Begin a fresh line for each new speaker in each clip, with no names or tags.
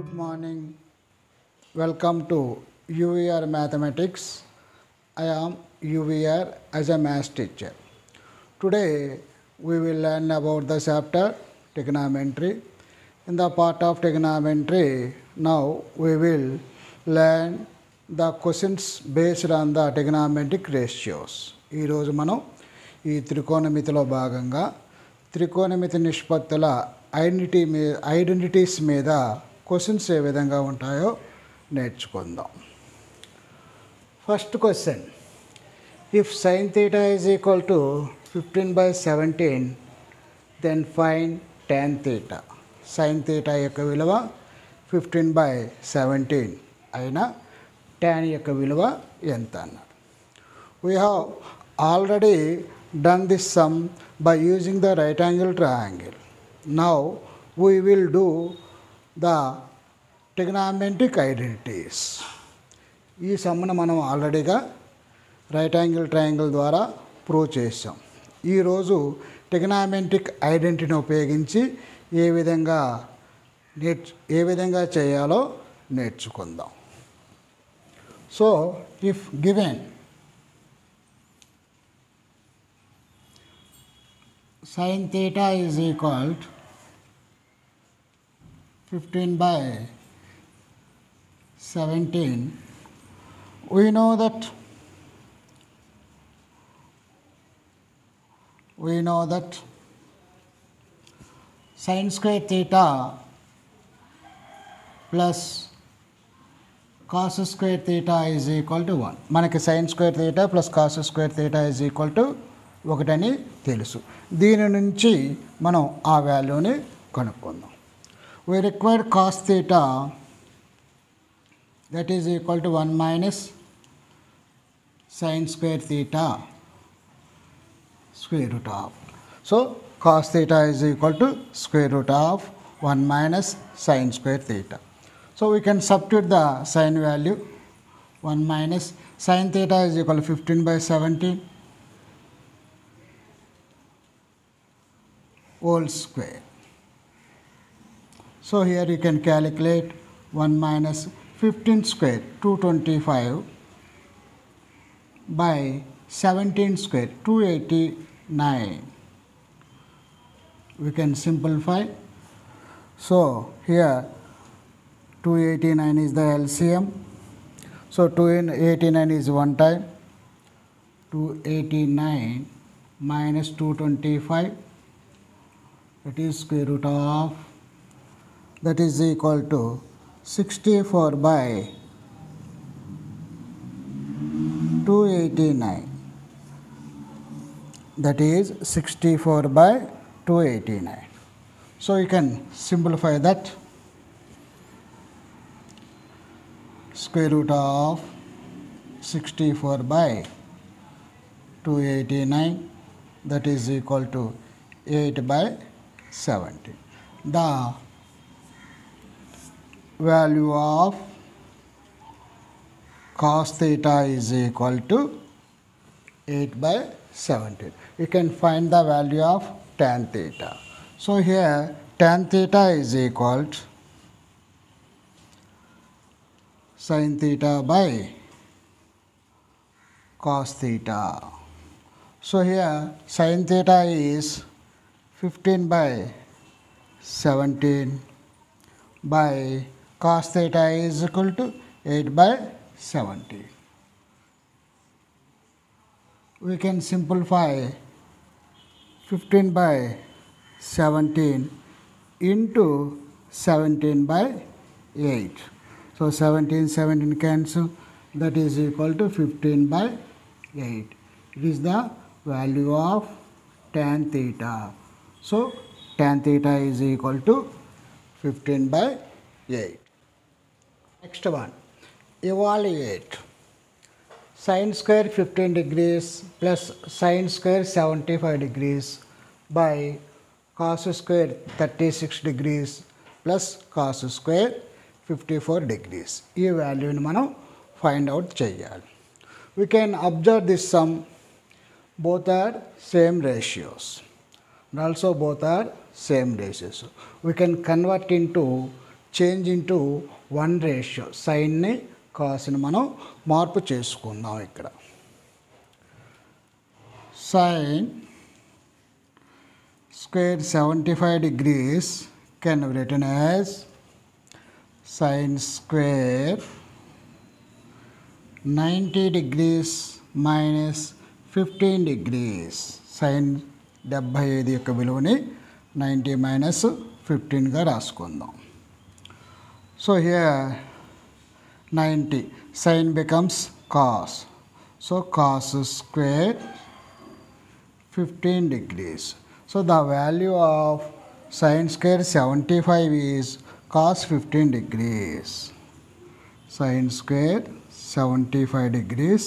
Good morning. Welcome to UVR Mathematics. I am UVR as a math teacher. Today we will learn about the chapter trigonometry. In the part of trigonometry, now we will learn the questions based on the trigonometric ratios. ఈ రోజు మనం ఈ త్రికోణమితిలో భాగంగా త్రికోణమితి నిష్పత్తుల identities మీద questions ఏ విధంగా ఉంటాయో నేర్చుకుందాం. First question, if sin theta is equal to 15/17 then find tan theta. sin theta యొక్క విలువ 15/17 అయినా tan యొక్క విలువ ఎంత అన్నారు. We have already done this sum by using the right angle triangle. Now we will do the trigonometric identities. ఈ సమ్ను మనం ఆల్రెడీగా right angle triangle ద్వారా ప్రూవ్ చేసాం. ఈరోజు ట్రిగనామెట్రిక్ ఐడెంటిటీని ఉపయోగించి ఏ విధంగా చేయాలో నేర్చుకుందాం. So if given sin theta is equal to 15/17, we know that sin square theta plus cos square theta is equal to 1. మనకి sin square theta plus cos square theta is equal to 1 అని తెలుసు. దీని నుంచి మనం ఆ వాల్యూని కనుక్కుందాం. We require cos theta, that is equal to 1 minus sin square theta square root of. So cos theta is equal to square root of 1 minus sin square theta. So we can substitute the sin value. 1 minus sin theta is equal to 15/17 whole square. So here you can calculate 1 minus 15 square 225 by 17 square 289. We can simplify. So here 289 is the LCM. So 289 is one time. 289 minus 225, that is square root of, that is equal to 64 by 289, that is 64 by 289. So you can simplify that. Square root of 64 by 289, that is equal to 8/17. The value of cos theta is equal to 8/17. You can find the value of tan theta. So here tan theta is equal to sin theta by cos theta. So here sin theta is 15/17 by cos theta is equal to 8/17. We can simplify 15/17 into 17/8. So 17 cancel, that is equal to 15/8. It is the value of tan theta. So tan theta is equal to 15/8. Next one, evaluate sin square 15 degrees plus sin square 75 degrees by cos square 36 degrees plus cos square 54 degrees. ఈ వాల్యూని మనం find out చేయాలి. We can observe this sum, both are same ratios and also both are same ratios. We can convert into change into 1 ratio సైన్ని కాస్ని మనం మార్పు చేసుకుందాం. ఇక్కడ sine square 75 degrees can be written as sin square 90 degrees minus 15 degrees. sin 75 యొక్క విలువని 90 minus 15గా రాసుకుందాం. So here 90 sin becomes cos. So cos square 15 degrees. So the value of sin square 75 is cos 15 degrees. Sin square 75 degrees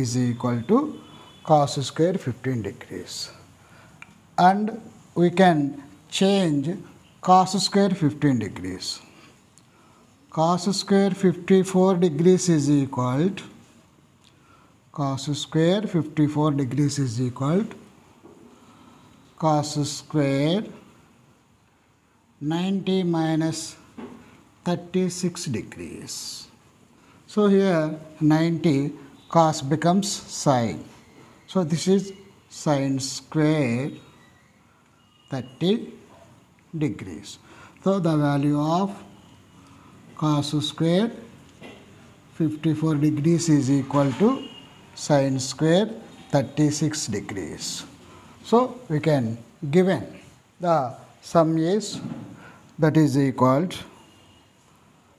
is equal to cos square 15 degrees. And we can change cos square 15 degrees. Cos square 54 degrees is equal to cos square 54 degrees is equal to cos square 90 minus 36 degrees. So here 90 cos becomes sin. So this is sin square 30 degrees. So the value of cos square 54 degrees is equal to sin square 36 degrees. So we can given the sum is that is equal to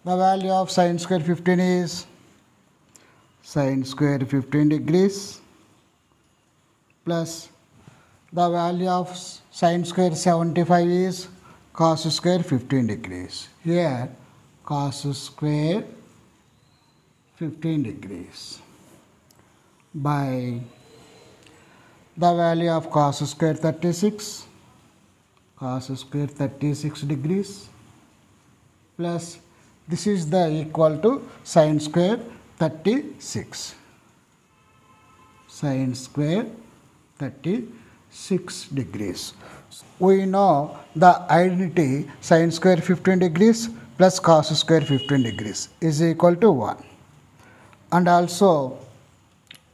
the value of sin square 15 is sin square 15 degrees plus the value of sin square 75 is cos square 15 degrees. Here cos square 15 degrees by the value of cos square 36 degrees plus this is the equal to sin square 36. Sin square 36 degrees. We know the identity sin square 15 degrees plus cos square 15 degrees is equal to 1. And also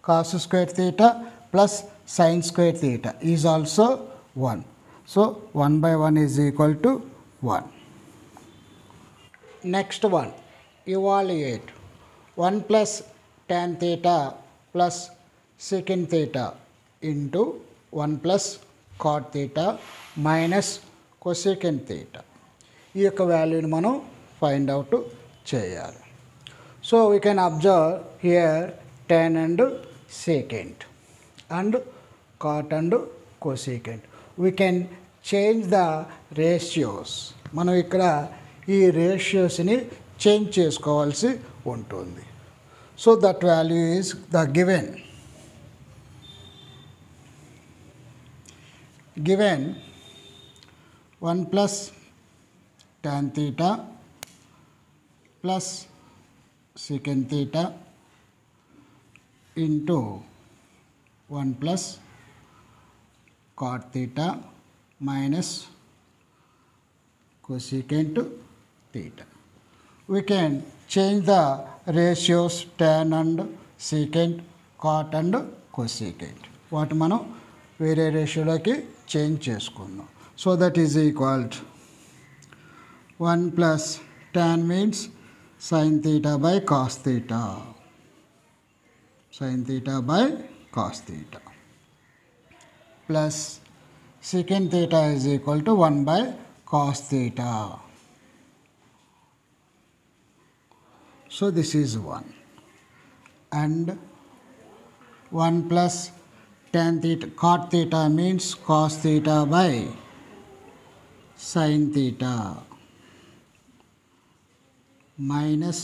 cos square theta plus sin square theta is also 1. So 1 by 1 is equal to 1. Next one, evaluate 1 plus tan theta plus secant theta into 1 plus cot theta minus cosecant theta. ఈ యొక్క వాల్యూని మనం find out చేయాలి. So we can observe here tan and secant and cot and cosecant. We can change the ratios. మనం ఇక్కడ ఈ రేషియోస్ని change చేసుకోవాల్సి ఉంటుంది. So that value is the given 1 plus tan theta plus secant theta into 1 plus cot theta minus cosecant theta. We can change the ratios tan and secant, cot and cosecant. వాటి మనం వేరే రేషియోలోకి change చేసుకుందాం. So that is equal to 1 plus tan means sin theta by cos theta. Sin theta by cos theta plus secant theta is equal to 1 by cos theta. So this is 1 and 1 plus tan theta cot theta means cos theta by sin theta minus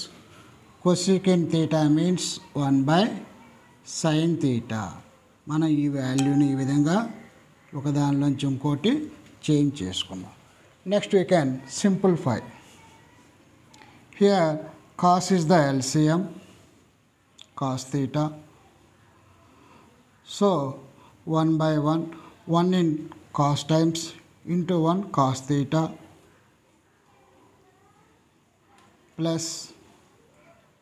cosecant theta means 1 by sin theta. మనం ఈ వాల్యూని ఈ విధంగా ఒక దానిలోంచి ఇంకోటి change చేసుకున్నాం. Next we can simplify. Here cos is the LCM, cos theta. So 1 by 1, 1 in cos times into 1 cos theta plus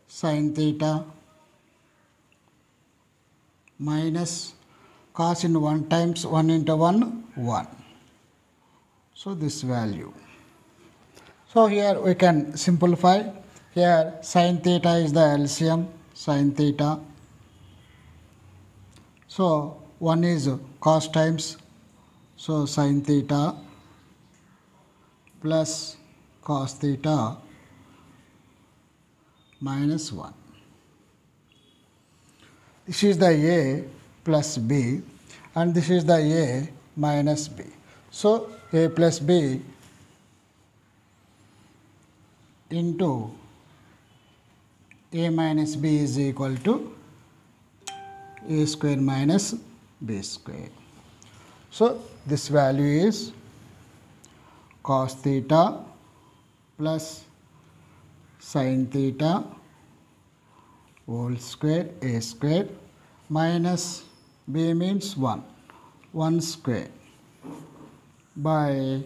sin theta minus cos in 1 times 1 into 1, 1. So this value. So here we can simplify. Here sin theta is the LCM, sin theta. So 1 is cos times, so sin theta plus cos theta minus 1. This is the A plus B and this is the A minus B. So A plus B into A minus B is equal to A square minus B square. So this value is cos theta plus sin theta whole square A square minus B means 1, 1 square by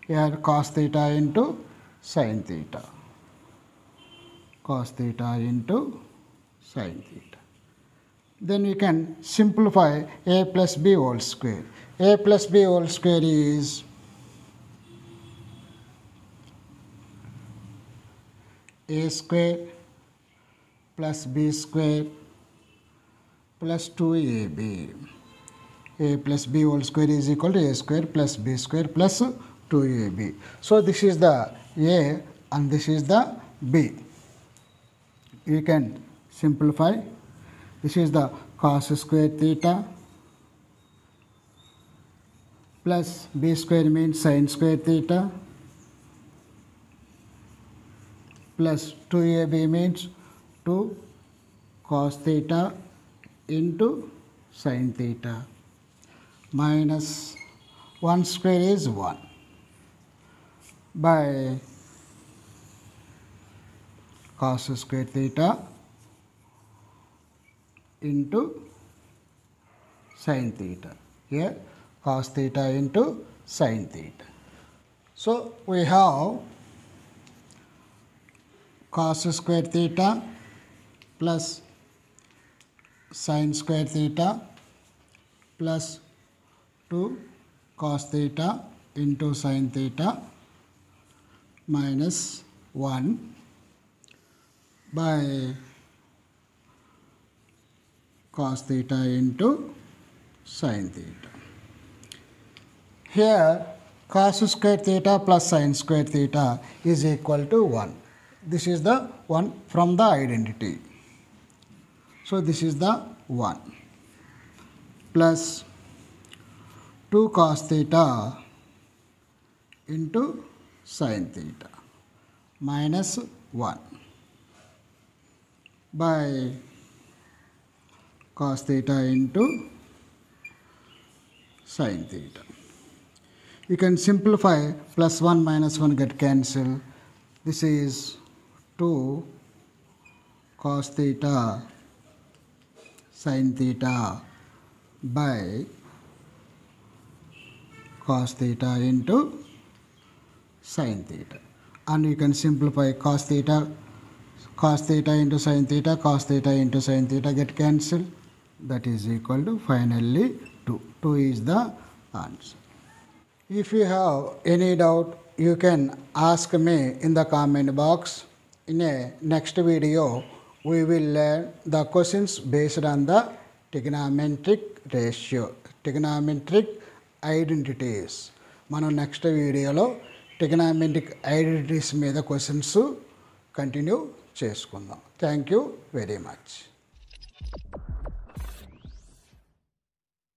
here cos theta into sin theta, cos theta into sin theta. Then we can simplify A plus B whole square. A plus B whole square is A square plus B square plus 2AB. A plus B whole square is equal to A square plus B square plus 2AB. So this is the A and this is the B. You can simplify. This is the cos square theta plus B square means sin square theta plus 2AB means 2 cos theta into sin theta minus 1 square is 1 by cos square theta into sin theta. Here cos theta into sin theta. So we have cos square theta plus sin square theta plus 2 cos theta into sin theta minus 1 by cos theta into sin theta. Here cos square theta plus sin square theta is equal to 1. This is the one from the identity. So this is the 1 plus 2 cos theta into sin theta minus 1 by cos theta into sin theta. You can simplify, plus 1 minus 1 get cancelled. This is 2 cos theta sin theta by cos theta into sin theta. And you can simplify cos theta into sin theta, cos theta into sin theta get cancelled. That is equal to finally 2. 2 is the answer. If you have any doubt, you can ask me in the comment box. In a next video, we will learn the questions based on the trigonometric ratio, trigonometric identities. మనం next వీడియోలో trigonometric identities మీద questions continue చేసుకుందాం. Thank you very much.